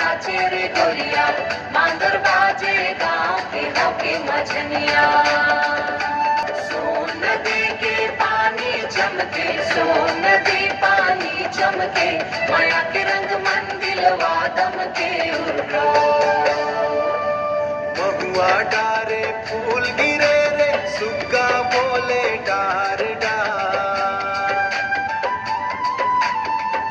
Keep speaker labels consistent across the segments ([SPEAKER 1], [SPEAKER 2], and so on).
[SPEAKER 1] नाचे रे गोरिया, मांदर बाजे गाँव के होके मझनिया। सोन नदी के पानी चमके, सोन नदी पानी चमके, माया के रंग मंदिलवा दमके उर्रो।
[SPEAKER 2] महुआ डारे फूल गिरे रे, सुग्गा बोले डार डार।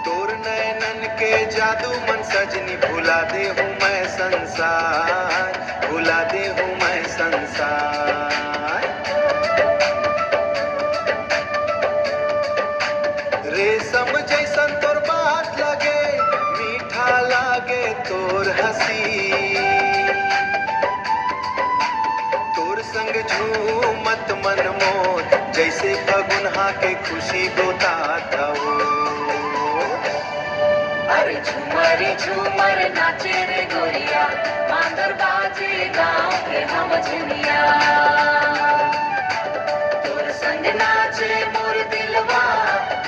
[SPEAKER 2] तोर नैनन के जादू मन सजनी, भुला दे हूँ मैं संसार, भुला दे हूँ मैं संसार। रेशम जैसन तोर बात लगे, मीठा लागे तोर हंसी। तोर संग झूमत मन मोर, जैसे फगुनहा के खुशी गोता हो।
[SPEAKER 1] अरे झूमर झूमर नाचे रे गोरिया, मांदर बाजे गाँव के हम झनिया। तोर संग नाचे मोर दिलवा,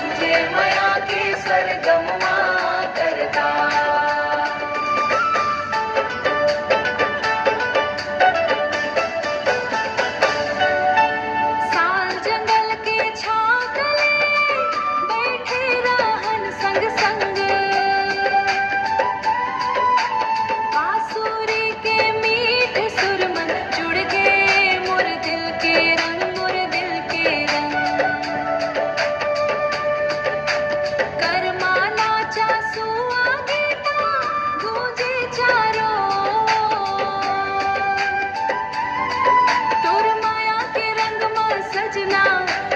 [SPEAKER 1] तुझे माया के सरगमवा करता। साल जंगल के छाँव तले बैठे रहन संग संग, बांसुरी के मीठ सुर मन जुड़ गए मोर दिल के रंग, मोर दिल के रंग। करमा नाचा सुआ गीता गूंजे चारों, तोर माया के रंग में सजना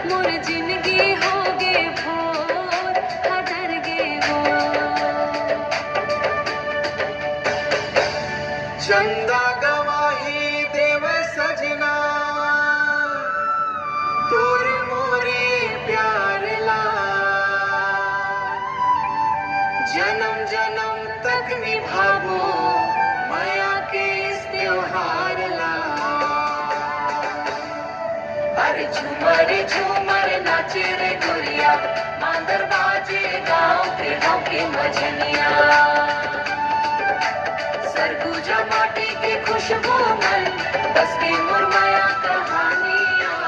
[SPEAKER 1] मोर जिंदगी हो गे भोर, हदर गे वो।
[SPEAKER 2] चंदा गवाही देव सजना, तोर मोरे प्यार ला। जन्म जन्म तक निभाबो माया के इस त्योहार ला।
[SPEAKER 1] अरे झूमर झूमर नाचे रे गोरिया, मांदर बाजे गाँव के होके मझनिया। सरगुजा माटी के खुशबू मन, बस के मोर माया कहानियाँ।